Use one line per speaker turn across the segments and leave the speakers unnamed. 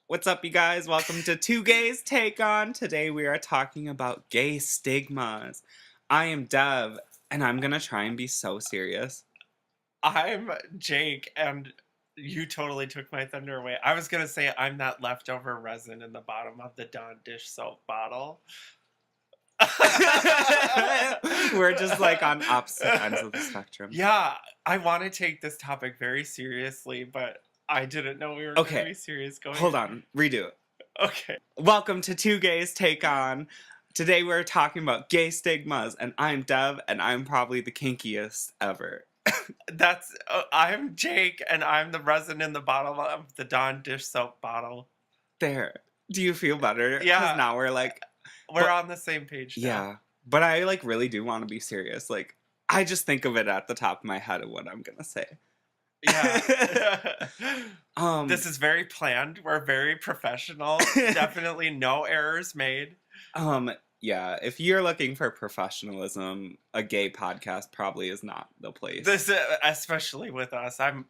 What's up, you guys? Welcome to Two Gays Take On. Today we are talking about gay stigmas. I am Dev, and I'm gonna try and be so serious.
I'm Jake, and you totally took my thunder away. I was gonna say I'm that leftover resin in the bottom of the Dawn dish soap bottle.
We're just like on opposite ends of the spectrum.
Yeah, I want to take this topic very seriously, but I didn't know we were going to be serious going.
Hold on, redo it.
Okay.
Welcome to Two Gays Take On. Today we're talking about gay stigmas, and I'm Dev, and I'm probably the kinkiest ever.
I'm Jake, and I'm the resin in the bottom of the Dawn dish soap bottle.
There. Do you feel better?
Yeah.
Because now
we're on the same page now.
Yeah. But I really do want to be serious. I just think of it at the top of my head of what I'm gonna say.
Yeah. This is very planned. We're very professional. Definitely no errors made.
Yeah, if you're looking for professionalism, a gay podcast probably is not the place.
This, especially with us. I'm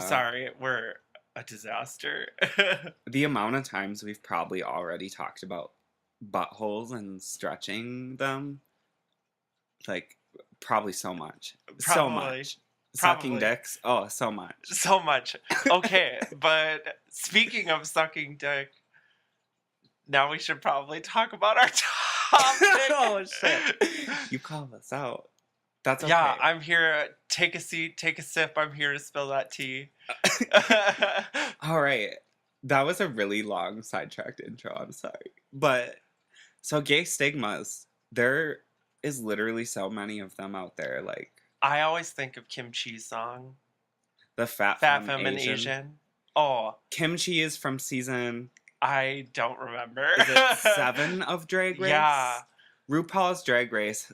sorry. We're a disaster.
The amount of times we've probably already talked about buttholes and stretching them, probably so much. So much. Sucking dicks. Oh, so much.
So much. Okay, but speaking of sucking dick, now we should probably talk about our topic.
Oh, shit. You call us out. That's okay.
Yeah, I'm here. Take a seat, take a sip. I'm here to spill that tea.
All right. That was a really long sidetracked intro. I'm sorry. But, so gay stigmas, there is literally so many of them out there.
I always think of Kimchi's song.
The Fat
Femme and Asian. Oh.
Kimchi is from season...
I don't remember.
Is it 7 of Drag Race?
Yeah.
RuPaul's Drag Race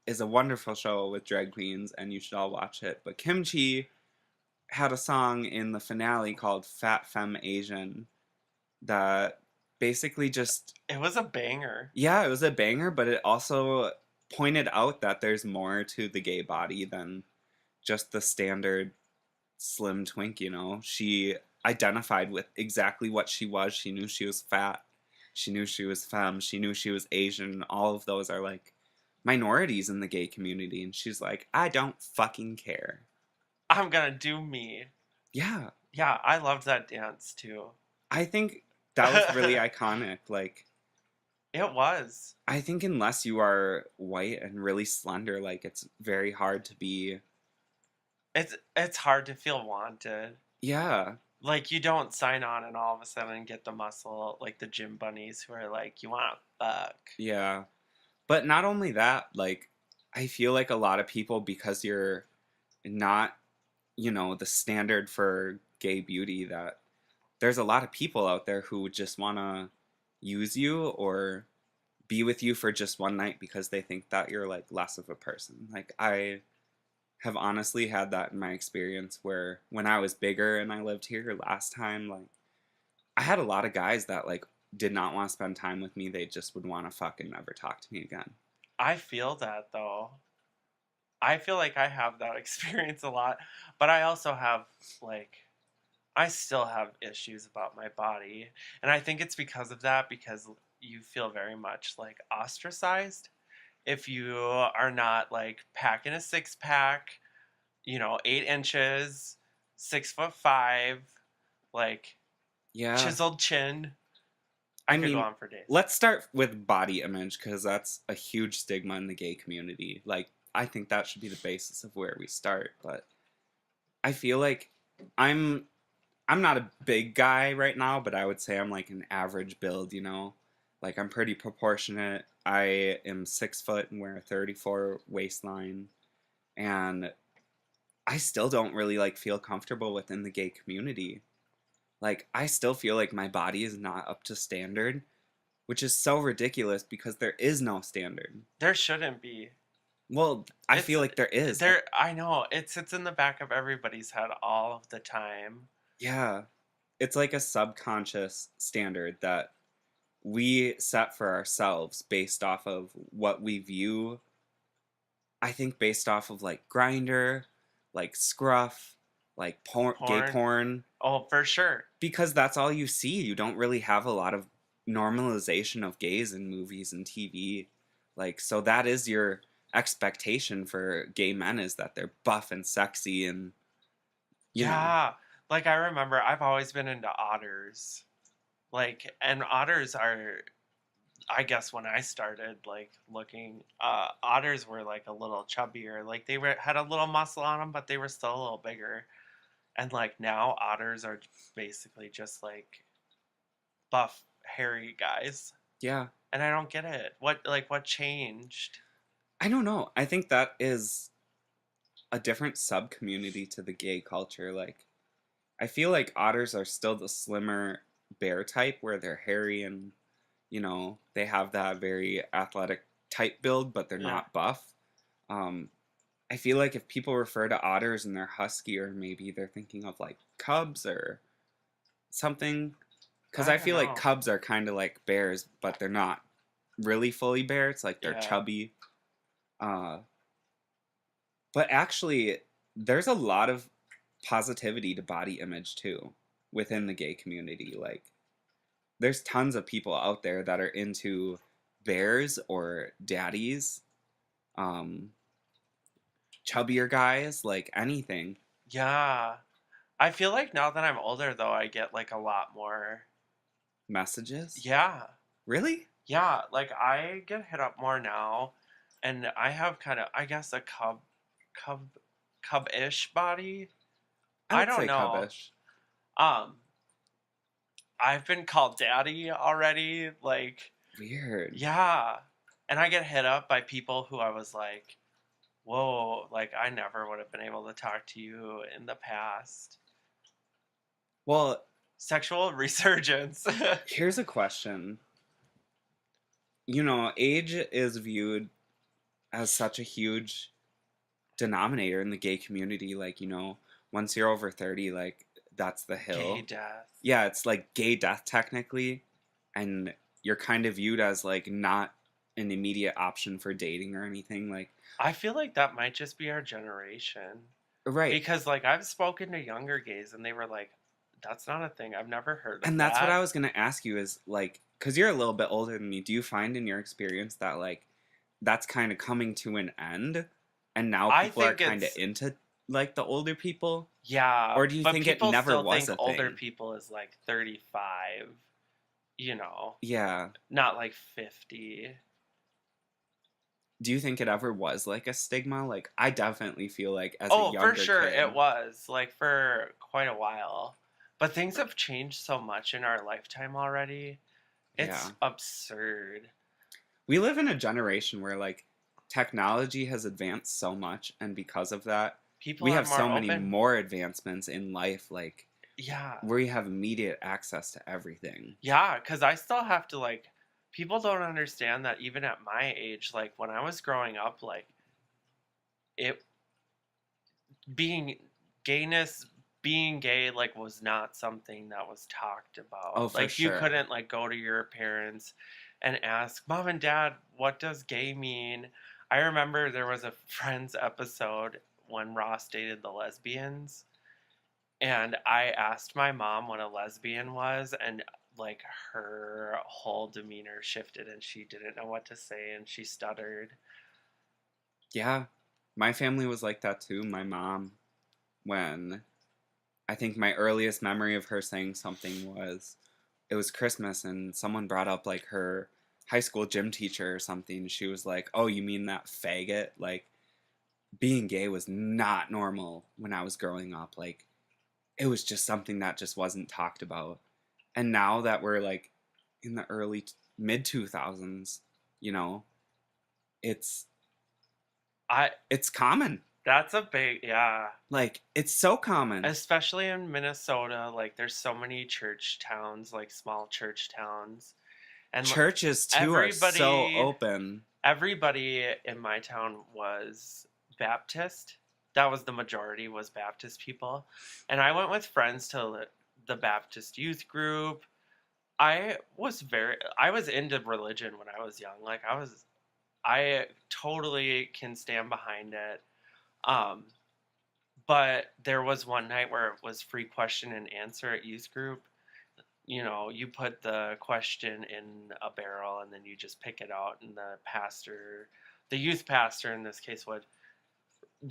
is a wonderful show with drag queens, and you should all watch it. But Kimchi had a song in the finale called Fat Femme Asian that basically just...
It was a banger.
Yeah, it was a banger, but it also pointed out that there's more to the gay body than just the standard slim twink, you know? She identified with exactly what she was. She knew she was fat. She knew she was femme. She knew she was Asian. All of those are minorities in the gay community. And she's like, I don't fucking care.
I'm gonna do me.
Yeah.
Yeah, I loved that dance too.
I think that was really iconic.
It was.
I think unless you are white and really slender, it's very hard to be...
It's hard to feel wanted.
Yeah.
You don't sign on and all of a sudden get the muscle, like the gym bunnies who are like, you want to fuck.
Yeah. But not only that, I feel like a lot of people, because you're not, the standard for gay beauty, that there's a lot of people out there who just want to use you or be with you for just one night because they think that you're, less of a person. I have honestly had that in my experience where when I was bigger and I lived here last time, I had a lot of guys that did not want to spend time with me. They just would want to fuck and never talk to me again.
I feel that though. I feel like I have that experience a lot, but I also have I still have issues about my body, and I think it's because of that, because you feel very much ostracized if you are not packing a 6-pack, 8 inches, 6'5",
yeah,
chiseled chin. I could go on for days.
Let's start with body image, because that's a huge stigma in the gay community. I think that should be the basis of where we start. But I feel like I'm not a big guy right now, but I would say I'm an average build, I'm pretty proportionate. I am 6 foot and wear a 34 waistline. And I still don't really feel comfortable within the gay community. I still feel like my body is not up to standard, which is so ridiculous because there is no standard.
There shouldn't be.
Well, I feel like there is.
I know. It sits in the back of everybody's head all of the time.
Yeah. It's a subconscious standard that we set for ourselves based off of what we view. I think based off of Grindr, Scruff, like gay
Porn.
porn,
Oh, for sure.
because that's all you see. You don't really have a lot of normalization of gays in movies and TV. Like, so that is your expectation for gay men, is that they're buff and sexy and, you know.
Yeah. Like I remember I've always been into otters. Like and otters are I guess when I started like looking otters were like a little chubbier. Like they were had a little muscle on them but they were still a little bigger. And like now otters are basically just like buff hairy guys.
Yeah.
And I don't get it. What changed?
I don't know. I think that is a different sub community to the gay culture. Like, I feel like otters are still the slimmer bear type where they're hairy and, they have that very athletic type build, but they're
Yeah.
not buff. Um, I feel like if people refer to otters and they're husky, or maybe they're thinking of like cubs or something. Because
I
I
don't
feel like
know.
cubs are kind of like bears, but they're not really fully bear. It's like they're
Yeah.
chubby. Uh, but actually, there's a lot of positivity to body image too within the gay community. Like, there's tons of people out there that are into bears or daddies, um, chubbier guys, like anything.
Yeah. I feel like now that I'm older though I get like a lot more.
Messages?
Yeah.
Really?
Yeah, like I get hit up more now and I have kind of I guess a cub cub-ish body.
I
I
would
don't
say
know.
cubbish.
Um I've been called daddy already like
Weird.
yeah. And I get hit up by people who I was like, "Whoa, like I never would have been able to talk to you in the past."
Well,
Sexual resurgence.
here's a question. Age is viewed as such a huge denominator in the gay community. Like, once you're over 30, like, that's the
Gay
hill.
death.
Yeah, it's like gay death technically. And you're kind of viewed as like not an immediate option for dating or anything. Like,
I feel like that might just be our generation.
right.
Because like I've spoken to younger gays and they were like, "That's not a thing. I've never heard of
And that's what
that."
I was going to ask you is like, because you're a little bit older than me, do you find in your experience that like that's kind of coming to an end and now
I
people are
think
kind of
it's
into like the older people?
yeah,
Or do you
but
think it
people
never
still
was
think
a
older
thing?
people is like 35, you know,
Yeah.
not like 50.
Do you think it ever was like a stigma? Like, I definitely feel like as a
Oh, for
younger
sure it
kid.
was like for quite a while. But things have changed so much in our lifetime already.
Yeah.
It's absurd.
We live in a generation where like technology has advanced so much, and because of that,
People
we
are
have
more
so many
open.
more advancements in life, like
Yeah.
where you have immediate access to everything.
Yeah, because I still have to like. People don't understand that even at my age, like when I was growing up, like it being gayness, being gay, like was not something that was talked
Oh,
about.
for
Like you
sure.
couldn't like go to your parents and ask, "Mom and Dad, what does gay mean?" I remember there was a Friends episode when Ross dated the lesbians, and I asked my mom what a lesbian was, and like her whole demeanor shifted, and she didn't know what to say, and she stuttered.
Yeah. My family was like that too. My mom, when I think my earliest memory of her saying something was it was Christmas and someone brought up like her high school gym teacher or something. She was like, "Oh, you mean that faggot?" Like, being gay was not normal when I was growing up. Like, it was just something that just wasn't talked about. And now that we're like in the early mid 2000s, you know, it's
I
it's common.
That's a big yeah.
Like, it's so common.
Especially in Minnesota, like there's so many church towns, like small church towns, and
Churches too are so
everybody
open.
everybody in my town was Baptist. That was the majority was Baptist people, and I went with friends to the Baptist youth group. I was into religion when I was young. I totally can stand behind it. Um, But there was one night where it was free question and answer at youth group. You know, you put the question in a barrel and then you just pick it out, and the youth pastor in this case, would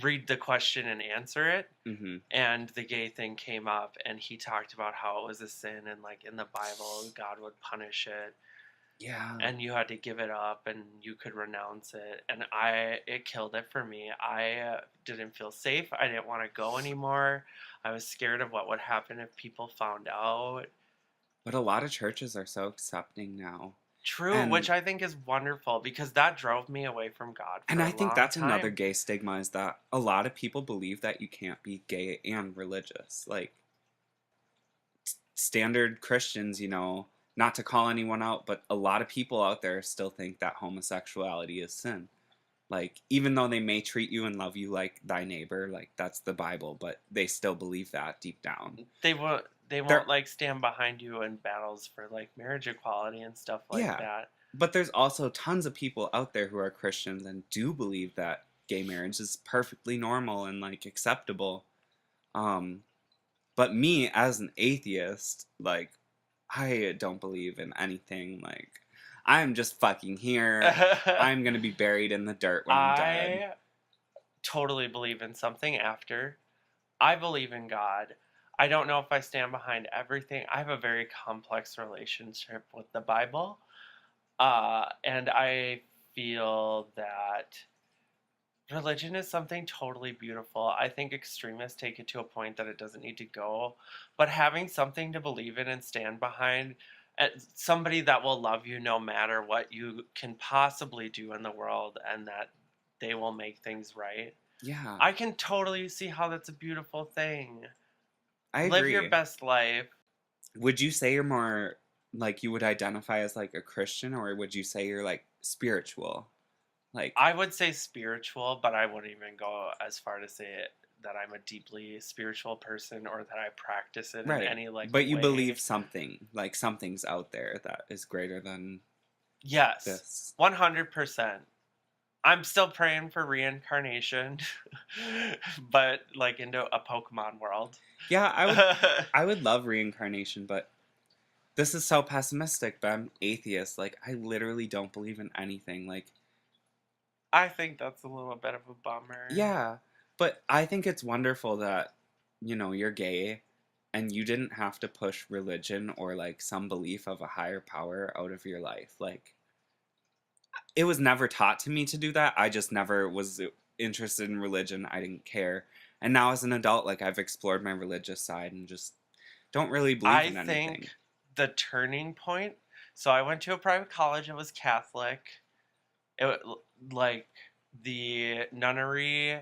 read the question and answer it.
Mm-hmm.
And the gay thing came up, and he talked about how it was a sin, and like in the Bible God would punish it,
Yeah.
and you had to give it up and you could renounce it. And it killed it for me. I didn't feel safe. I didn't want to go anymore. I was scared of what would happen if people found out.
But a lot of churches are so accepting now.
True,
And
which I think is wonderful, because that drove me away from God for
and I
a
think
long
that's
time.
another gay stigma, is that a lot of people believe that you can't be gay and religious. Like standard Christians, you know, not to call anyone out, but a lot of people out there still think that homosexuality is sin. Like, even though they may treat you and love you like thy neighbor, like that's the Bible, but they still believe that deep down.
They won't
They're,
like stand behind you in battles for like marriage equality and stuff like
yeah,
that.
but there's also tons of people out there who are Christians and do believe that gay marriage is perfectly normal and like acceptable. Um, but me as an atheist, like I don't believe in anything. Like I'm just fucking here. I'm gonna be buried in the dirt when I'm dead.
I totally believe in something after. I believe in God. I don't know if I stand behind everything. I have a very complex relationship with the Bible. And I feel that religion is something totally beautiful. I think extremists take it to a point that it doesn't need to go. But having something to believe in and stand behind, somebody that will love you no matter what you can possibly do in the world, and that they will make things right.
Yeah,
I can totally see how that's a beautiful thing.
I
Live your
agree.
best life.
Would you say you're more like you would identify as like a Christian, or would you say you're like spiritual? Like,
I would say spiritual, but I wouldn't even go as far to say it, that I'm a deeply spiritual person or that I practice it in
right.
any like
But you
way.
believe something, like something's out there that is greater than
Yes,
this.
100%. I'm still praying for reincarnation, but like into a Pokemon world.
Yeah, I would love reincarnation, but this is so pessimistic, but I'm atheist. Like I literally don't believe in anything. Like
I think that's a little bit of a bummer.
yeah, but I think it's wonderful that you know you're gay and you didn't have to push religion or like some belief of a higher power out of your life. Like it was never taught to me to do that. I just never was interested in religion. I didn't care. And now as an adult, like I've explored my religious side and just don't really believe
I
in anything.
think the turning point. So I went to a private college. It was Catholic. It like the nunnery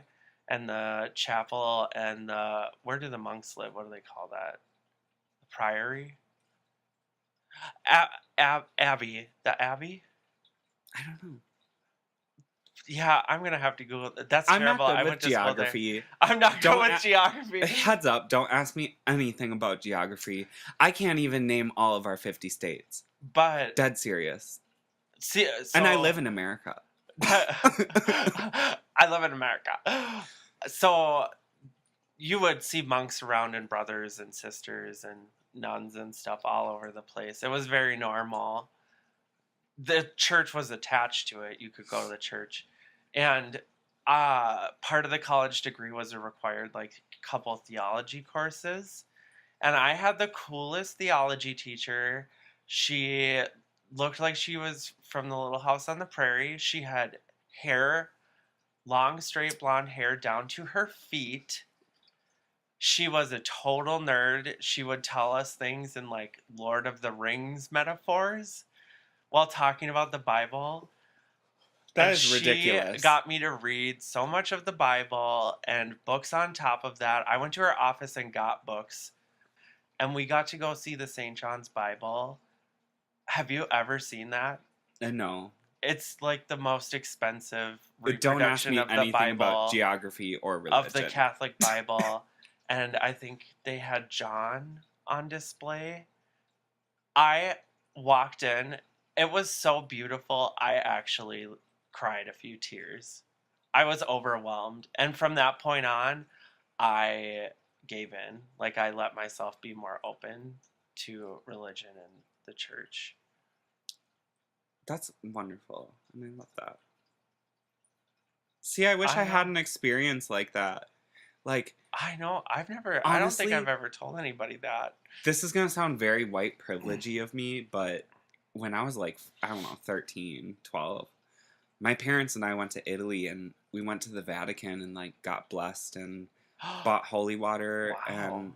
and the chapel and the, where do the monks live? What do they call that? The priory. Abbey. The abbey.
I don't know.
Yeah, I'm gonna have to Google. That's
I'm
terrible.
not good
I
with
went to school there.
geography.
I'm not good
Don't
with geography.
Heads up, don't ask me anything about geography. I can't even name all of our 50 states.
But
Dead serious.
see,
And I live in America.
I live in America. So you would see monks around and brothers and sisters and nuns and stuff all over the place. It was very normal. The church was attached to it. You could go to the church. And part of the college degree was a required like couple theology courses. And I had the coolest theology teacher. She looked like she was from the Little House on the Prairie. She had hair, long straight blonde hair down to her feet. She was a total nerd. She would tell us things in like Lord of the Rings metaphors while talking about the Bible.
That
And
is ridiculous.
She got me to read so much of the Bible and books on top of that. I went to her office and got books. And we got to go see the St. John's Bible. Have you ever seen that?
No.
It's like the most expensive
But don't ask
reproduction
me
of the
anything
Bible,
about geography or religion.
of the Catholic Bible. And I think they had John on display. I walked in. It was so beautiful. I actually cried a few tears. I was overwhelmed. And from that point on, I gave in. Like, I let myself be more open to religion and the church.
That's wonderful. And I love that. See, I wish
I
I had
know.
an experience like that. Like,
I know. I don't think I've
honestly,
ever told anybody that.
this is going to sound very white privilegey of me, but when I was like, I don't know, 13, 12, my parents and I went to Italy and we went to the Vatican and like got blessed and bought holy water
Wow.
and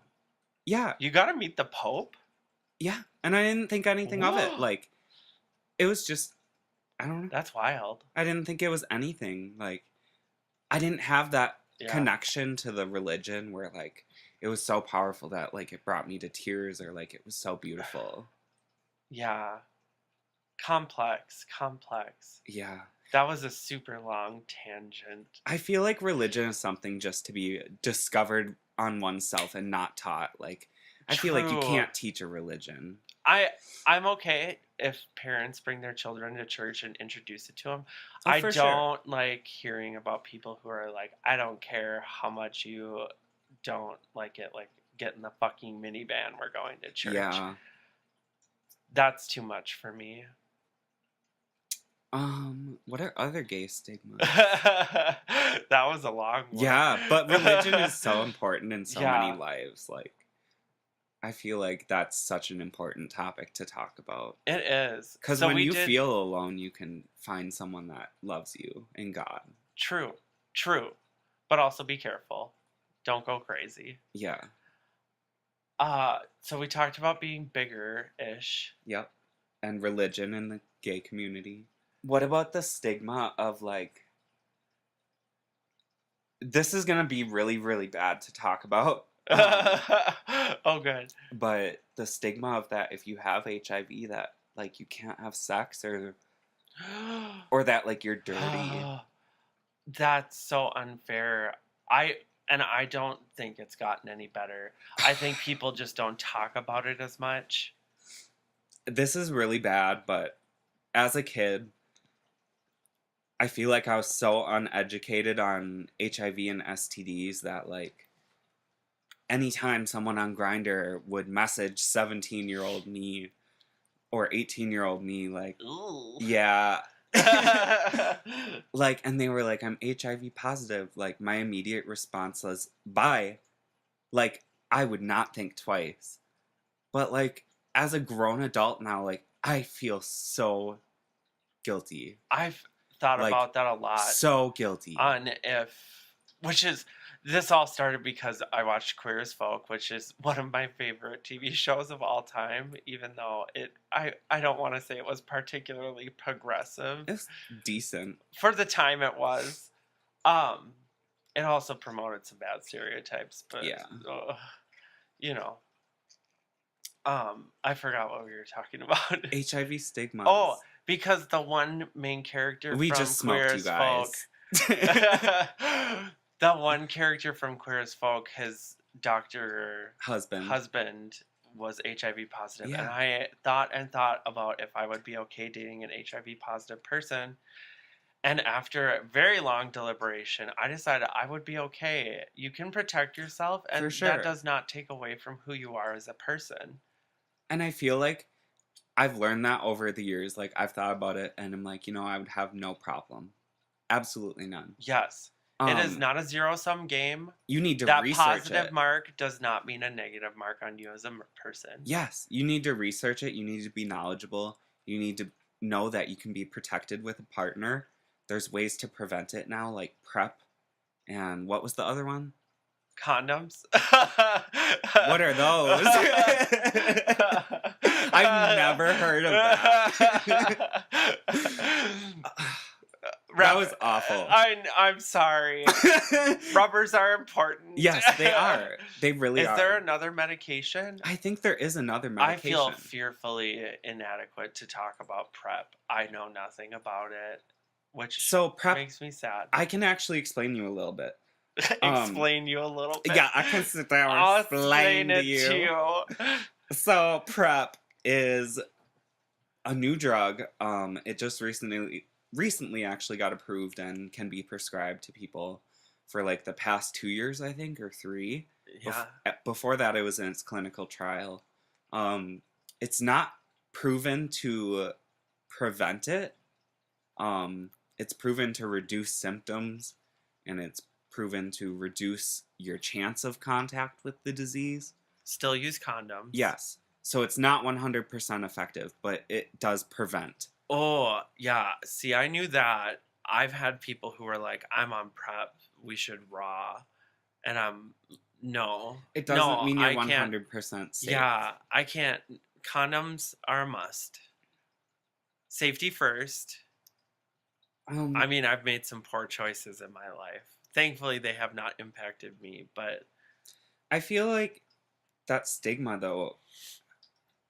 yeah,
You got to meet the Pope?
yeah. And I didn't think anything of it.
Whoa.
Like, it was just, I don't know.
That's wild.
I didn't think it was anything. Like, I didn't have that
Yeah.
connection to the religion where like it was so powerful that like it brought me to tears or like it was so beautiful.
Yeah. Complex.
Yeah.
That was a super long tangent.
I feel like religion is something just to be discovered on oneself and not taught. Like I feel like you
True.
can't teach a religion.
I'm okay if parents bring their children to church and introduce it to them.
Oh,
I
for
don't like hearing about people who are like, I don't care how much you don't like it, like get in the fucking minivan, we're going to church.
Yeah.
That's too much for me.
What are other gay stigmas?
That was a long one.
Yeah, but religion is so important in so
Yeah.
many lives. Like, I feel like that's such an important topic to talk about.
It is.
Because
So
when
we
you
did-
feel alone, you can find someone that loves you in God.
True. But also be careful. Don't go crazy.
Yeah.
So we talked about being bigger-ish.
Yep. And religion in the gay community. What about the stigma of like, this is going to be really, really bad to talk about.
Oh, good.
But the stigma of that if you have HIV that like you can't have sex or that like you're dirty.
That's so unfair. I don't think it's gotten any better. I think people just don't talk about it as much.
This is really bad, but as a kid, I feel like I was so uneducated on HIV and STDs that like anytime someone on Grindr would message 17-year-old me or 18-year-old me like,
Ooh.
yeah. Like, and they were like, I'm HIV positive. Like, my immediate response was, bye. Like, I would not think twice. But, like, as a grown adult now, like, I feel so guilty.
I've thought
Like,
about that a lot.
So guilty.
This all started because I watched Queer as Folk, which is one of my favorite TV shows of all time, even though I don't want to say it was particularly progressive.
It's decent.
For the time it was. It also promoted some bad stereotypes, but
yeah.
You know. I forgot what we were talking about.
HIV stigma.
Oh, because the one main character
we
from
just
Queer
smoked
as
you guys.
Folk. The one character from Queer as Folk, his doctor husband was HIV positive.
Yeah.
And I thought about if I would be okay dating an HIV positive person. And after a very long deliberation, I decided I would be okay. You can protect yourself, and
For sure.
that does not take away from who you are as a person.
And I feel like I've learned that over the years. Like, I've thought about it, and I'm like, I would have no problem. Absolutely none.
Yes. It is not a zero-sum game.
You need to
that
research
positive
it.
mark does not mean a negative mark on you as a person.
Yes. You need to research it. You need to be knowledgeable. You need to know that you can be protected with a partner. There's ways to prevent it now, like PrEP. And what was the other one?
Condoms.
What are those? I've never heard of that. That was awful.
I'm sorry. Rubbers are important.
Yes, they are. They really are.
Is there another medication?
I think there is another medication.
I feel fearfully inadequate to talk about PrEP. I know nothing about it, which
PrEP
makes me sad.
I can actually explain you a little bit.
Explain you a little bit.
Yeah, I can sit down and
I'll
explain
it
to you.
to you.
So PrEP is a new drug. It just recently actually got approved and can be prescribed to people for like the past 2 years, I think, or three.
Yeah.
Before that, it was in its clinical trial. It's not proven to prevent it. It's proven to reduce symptoms, and it's proven to reduce your chance of contact with the disease.
Still use condoms.
Yes. So it's not 100% effective, but it does prevent.
Oh, yeah. See, I knew that. I've had people who are like, I'm on PrEP. We should raw. And I'm, no.
It doesn't mean you're
I can't.
100% safe.
Yeah, I can't. Condoms are a must. Safety first. I mean, I've made some poor choices in my life. Thankfully, they have not impacted me, but
I feel like that stigma, though,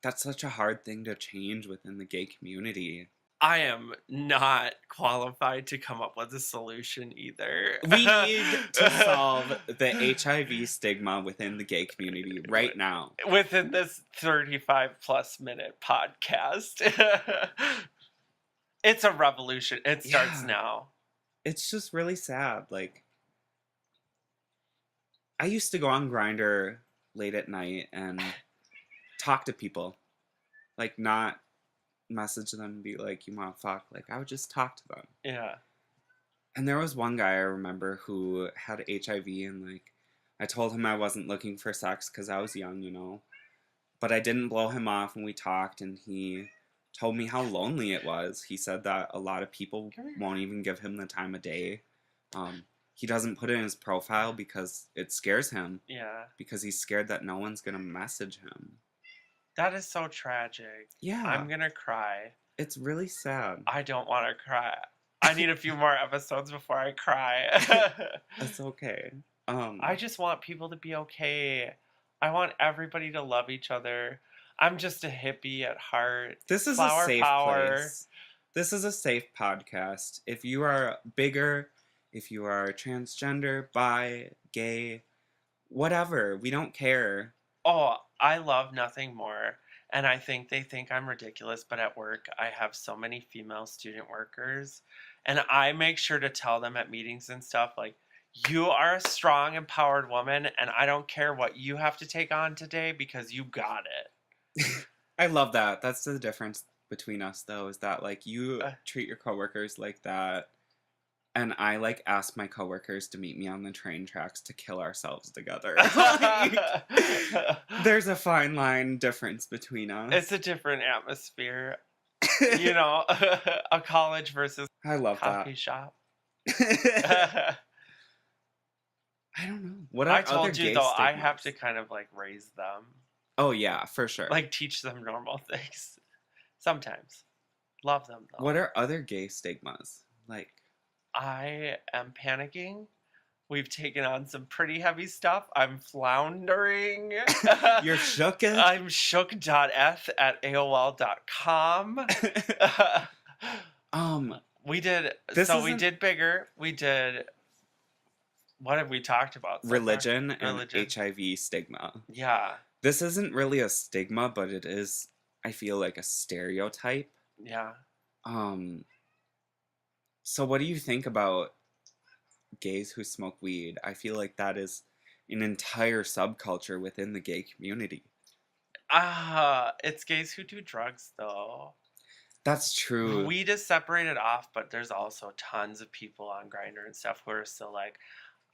that's such a hard thing to change within the gay community.
I am not qualified to come up with a solution either.
We need to solve the HIV stigma within the gay community right now.
Within this 35 plus minute podcast. It's a revolution. It starts now.
It's just really sad. Like, I used to go on Grindr late at night and talk to people. Like, not message them and be like, you want to fuck. Like, I would just talk to them.
Yeah.
And there was one guy I remember who had HIV, and like, I told him I wasn't looking for sex because I was young, you know. But I didn't blow him off, and we talked, and he told me how lonely it was. He said that a lot of people won't even give him the time of day. He doesn't put it in his profile because it scares him.
Yeah.
Because he's scared that no one's going to message him.
That is so tragic.
Yeah.
I'm going to cry.
It's really sad.
I don't want to cry. I need a few more episodes before I cry.
It's okay.
I just want people to be okay. I want everybody to love each other. I'm just a hippie at heart.
This is
Flower
a safe
power.
place. This is a safe podcast. If you are bigger, if you are transgender, bi, gay, whatever, we don't care.
Oh, I love nothing more. And I think they think I'm ridiculous, but at work, I have so many female student workers. And I make sure to tell them at meetings and stuff, like, you are a strong, empowered woman, and I don't care what you have to take on today because you got it.
I love that. That's the difference between us, though, is that, like, you treat your coworkers like that, and I, like, ask my coworkers to meet me on the train tracks to kill ourselves together. Like, there's a fine line difference between us.
It's a different atmosphere. You know, a college versus
I love
coffee
that.
shop.
I don't know. What are
I told
other
you,
gay
though,
stigmas?
I have to kind of, like, raise them.
Oh, yeah, for sure.
Like, teach them normal things. Sometimes. Love them, though.
What are other gay stigmas? Like,
I am panicking. We've taken on some pretty heavy stuff. I'm floundering.
you're shook.
I'm shook.f@aol.com. We did. We did bigger. We did. What have we talked about? So
religion and HIV stigma.
Yeah.
This isn't really a stigma, but it is, I feel like, a stereotype.
Yeah.
So what do you think about gays who smoke weed? I feel like that is an entire subculture within the gay community.
It's gays who do drugs, though.
That's true.
Weed is separated off, but there's also tons of people on Grindr and stuff who are still like,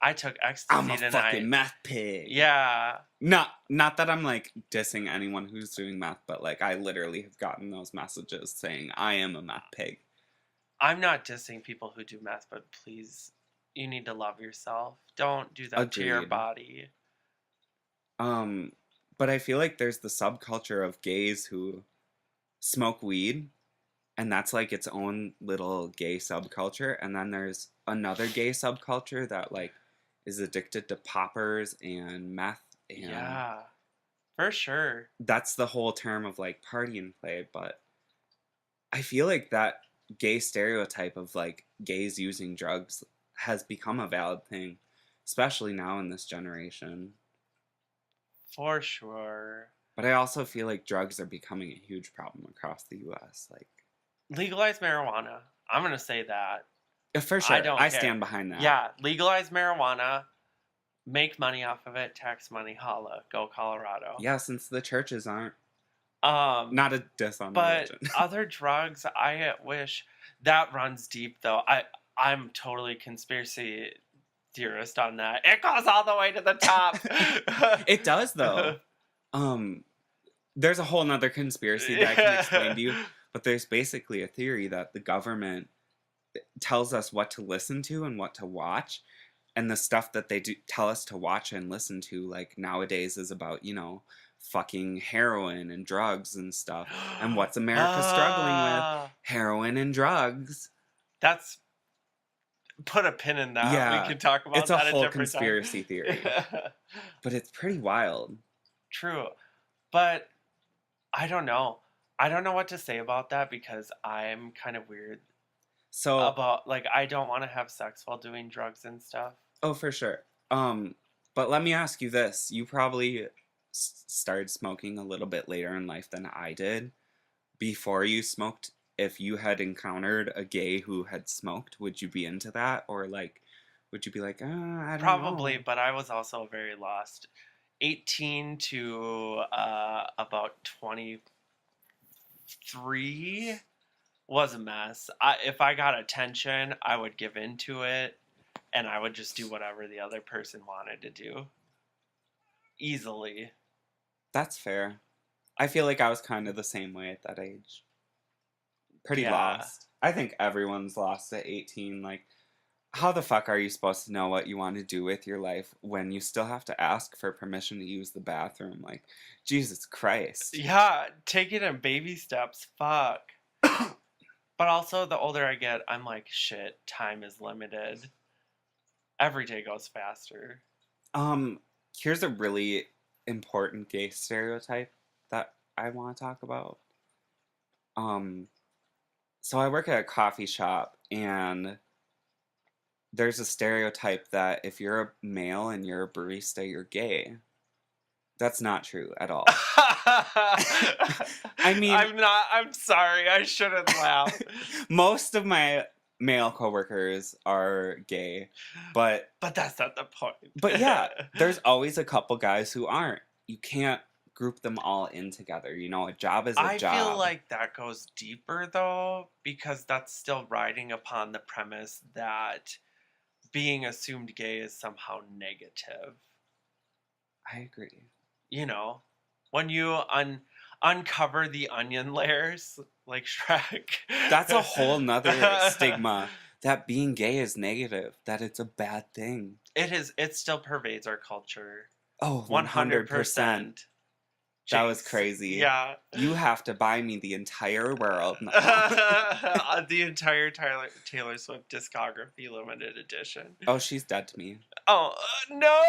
I took ecstasy
I'm a
tonight.
fucking meth pig.
Yeah.
Not that I'm, like, dissing anyone who's doing meth, but, like, I literally have gotten those messages saying, I am a meth pig.
I'm not dissing people who do meth, but please, you need to love yourself. Don't do that to your body.
But I feel like there's the subculture of gays who smoke weed, and that's, like, its own little gay subculture, and then there's another gay subculture that, like, is addicted to poppers and meth. And
yeah, for sure.
That's the whole term of, like, party and play, but I feel like that gay stereotype of, like, gays using drugs has become a valid thing, especially now in this generation.
For sure.
But I also feel like drugs are becoming a huge problem across the U.S. Like,
legalize marijuana. I'm going to say that.
For
I
sure.
don't
I
care.
stand behind that.
Yeah, legalize marijuana, make money off of it, tax money, holla, go Colorado.
Yeah, since the churches aren't.
Um,
Not a diss on
but
religion.
other drugs, I wish that runs deep though. I'm totally conspiracy theorist on that. It goes all the way to the top.
It does though. There's a whole nother conspiracy that I can explain to you, but there's basically a theory that the government tells us what to listen to and what to watch, and the stuff that they do tell us to watch and listen to, like nowadays, is about, fucking heroin and drugs and stuff. And what's America struggling with? Heroin and drugs.
That's put a pin in that.
Yeah,
we can talk about
it's a
that
whole
a different
conspiracy
time.
theory, but it's pretty wild.
True, but I don't know. I don't know what to say about that because I'm kind of weird
So,
about, like, I don't want to have sex while doing drugs and stuff.
oh, for sure. But let me ask you this: you probably started smoking a little bit later in life than I did. Before you smoked, if you had encountered a gay who had smoked, would you be into that, or like, would you be like, I don't
Probably,
know?
but I was also very lost. 18 to about 23 was a mess. If I got attention, I would give into it, and I would just do whatever the other person wanted to do. Easily.
That's fair. I feel like I was kind of the same way at that age. Pretty lost. I think everyone's lost at 18. Like, how the fuck are you supposed to know what you want to do with your life when you still have to ask for permission to use the bathroom? Like, Jesus Christ.
Yeah, take it in baby steps. Fuck. But also, the older I get, I'm like, shit, time is limited. Every day goes faster.
Here's a really important gay stereotype that I want to talk about. So I work at a coffee shop, and there's a stereotype that if you're a male and you're a barista, you're gay. That's not true at all. I mean,
I'm sorry, I shouldn't laugh.
Most of my male coworkers are gay, but
that's not the point.
But yeah, there's always a couple guys who aren't. You can't group them all in together. A job is a job.
I feel like that goes deeper though, because that's still riding upon the premise that being assumed gay is somehow negative.
I agree.
When you uncover the onion layers, like Shrek.
That's a whole nother stigma, that being gay is negative, that it's a bad thing.
It is. It still pervades our culture.
Oh, 100%. That was crazy.
Yeah.
You have to buy me the entire world.
The entire Taylor Swift discography limited edition.
Oh, she's dead to me.
Oh, no!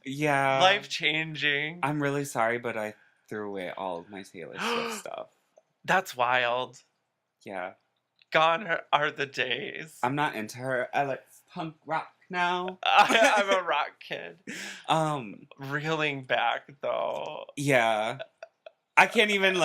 Yeah.
Life changing.
I'm really sorry, but I threw away all of my Taylor Swift stuff.
That's wild.
Yeah.
Gone are the days.
I'm not into her. I like punk rock now.
I'm a rock kid.
Reeling
back though.
Yeah. I can't even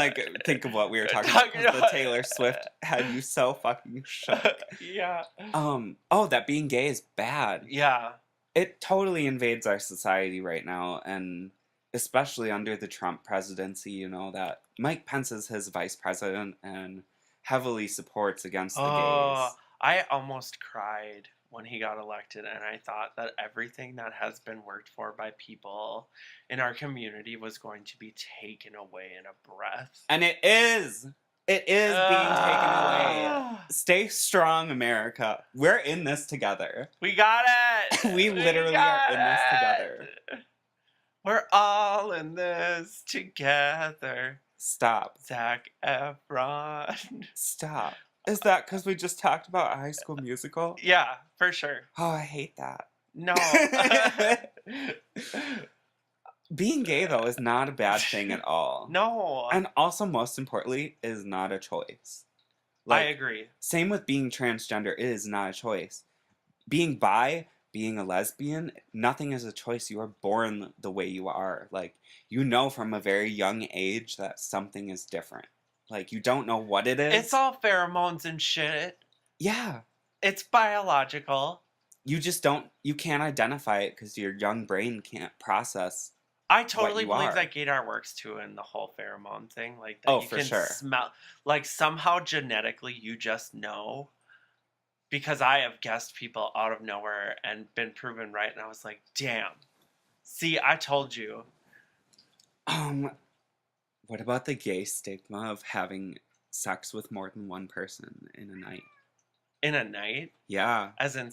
think of what we were talking about, because the Taylor Swift had you so fucking shook.
Yeah.
Oh, that being gay is bad.
Yeah.
It totally invades our society right now, and especially under the Trump presidency, that Mike Pence is his vice president and heavily supports against the gays.
I almost cried when he got elected, and I thought that everything that has been worked for by people in our community was going to be taken away in a breath.
And it is! It is being taken away. Stay strong, America. We're in this together.
We got it!
We literally are in this together.
We're all in this together.
Stop.
Zac Efron.
Stop. Is that because we just talked about High School Musical?
Yeah, for sure.
Oh, I hate that.
No.
Being gay, though, is not a bad thing at all.
No.
And also, most importantly, is not a choice.
I agree.
Same with being transgender. It is not a choice. Being bi, being a lesbian, nothing is a choice. You are born the way you are. From a very young age that something is different. Like, you don't know what it is.
It's all pheromones and shit.
Yeah.
It's biological.
You just don't, you can't identify it because your young brain can't process
I
what
totally
you
believe
are.
that gaydar works too in the whole pheromone thing. Like, that
Oh,
you
for
can
sure.
smell. Like, somehow genetically you just know. Because I have guessed people out of nowhere and been proven right. And I was like, damn. See, I told you.
What about the gay stigma of having sex with more than one person in a night?
In a night?
Yeah.
As in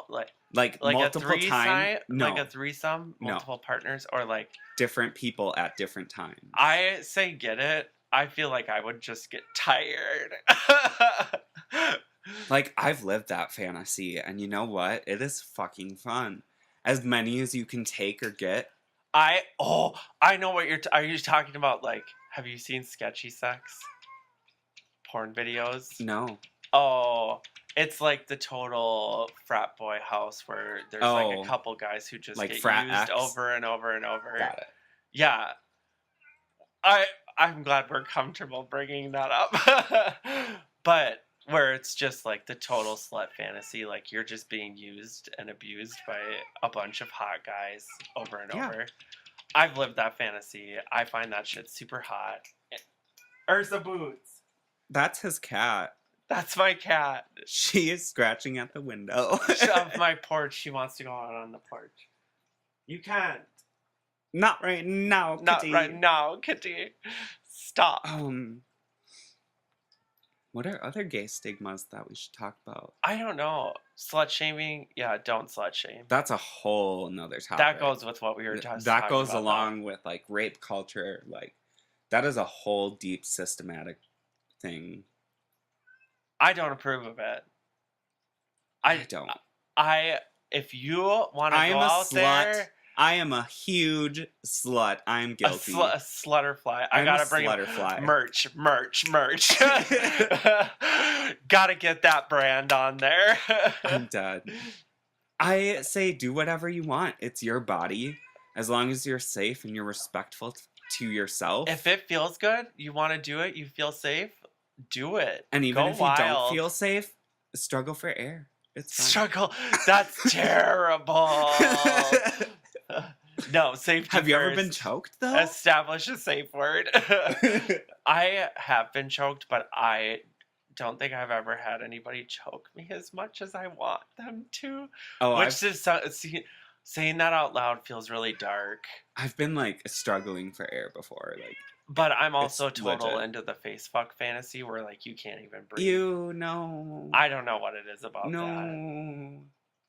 Like
like a
multiple times? No.
like a threesome,
No.
multiple partners, or like
Different people at different times.
I say get it. I feel like I would just get tired.
Like, I've lived that fantasy, and you know what? It is fucking fun. As many as you can take or get.
I know what are you talking about? Like, have you seen sketchy sex porn videos?
No.
Oh, it's like the total frat boy house where there's like a couple guys who just
like
get
frat
used
X?
over and over and over.
Got it.
Yeah. I'm glad we're comfortable bringing that up. But where it's just like the total slut fantasy, like you're just being used and abused by a bunch of hot guys over and over. I've lived that fantasy. I find that shit super hot. Ursa Boots.
That's his cat.
That's my cat.
She is scratching at the window.
Of my porch. She wants to go out on the porch. You can't.
Not right now, Kitty.
Not right now, Kitty. Stop.
What are other gay stigmas that we should talk about?
I don't know. Slut shaming? Yeah, don't slut shame.
That's a whole nother topic.
That goes with what we were just talking about.
That goes along with, like, rape culture. Like, that is a whole deep systematic thing.
I don't approve of it.
I don't.
If you want to go out there...
I am a huge slut. I'm guilty.
A slutterfly. I gotta bring merch. Gotta get that brand on there.
I'm dead. I say do whatever you want. It's your body. As long as you're safe and you're respectful to yourself.
If it feels good, you want to do it, you feel safe, do it.
And even if you don't feel safe, struggle for air. It's fine.
Struggle. That's terrible. No, safety.
Have you ever been choked, though?
Establish a safe word. I have been choked, but I don't think I've ever had anybody choke me as much as I want them to. Saying that out loud feels really dark.
I've been, like, struggling for air before, like.
But I'm also total into the face fuck fantasy where, like, you can't even breathe.
No.
I don't know what it is about that.
No.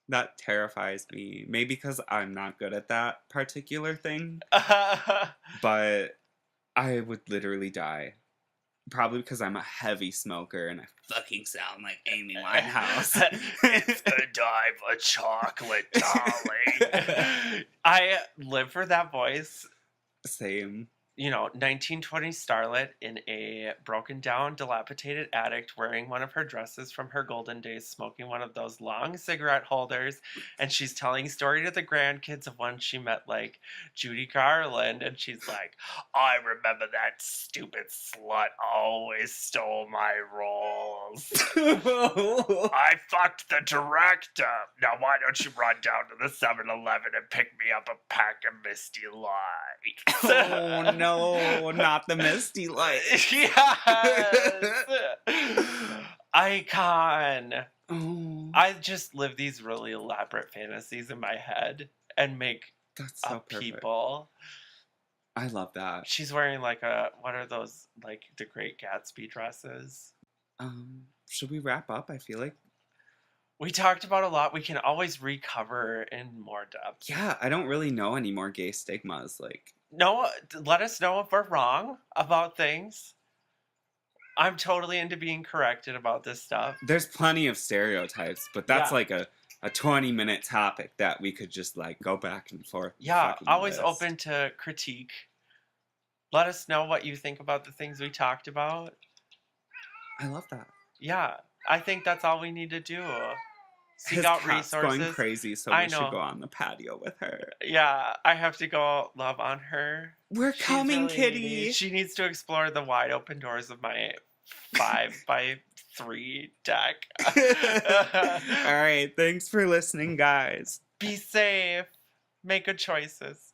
That terrifies me. Maybe because I'm not good at that particular thing. But I would literally die. Probably because I'm a heavy smoker and I fucking sound like Amy Winehouse.
It's a dive of chocolate, darling. I live for that voice.
Same.
You know, 1920s starlet in a broken down, dilapidated attic, wearing one of her dresses from her golden days, smoking one of those long cigarette holders, and she's telling a story to the grandkids of when she met, like, Judy Garland, and she's like, I remember that stupid slut always stole my roles. I fucked the director. Now why don't you run down to the 7-Eleven and pick me up a pack of Misty Lights?
Oh, no. No, not the Misty Light.
Yes! Icon!
Oh.
I just live these really elaborate fantasies in my head and make people.
I love that.
She's wearing like what are those, like the Great Gatsby dresses?
Should we wrap up? I feel like
we talked about a lot. We can always recover in more depth.
Yeah, I don't really know any more gay stigmas. Like,
no, let us know if we're wrong about things. I'm totally into being corrected about this stuff.
There's plenty of stereotypes, but that's like a 20-minute topic that we could just like go back and forth.
Yeah, always open to critique. Let us know what you think about the things we talked about.
I love that.
Yeah, I think that's all we need to do. Seek
His
out
cat's
resources.
Going crazy, so we should go on the patio with her.
Yeah, I have to go love on her.
We're coming,
really
kitty.
She needs to explore the wide open doors of my 5x3 deck.
All right. Thanks for listening, guys.
Be safe. Make good choices.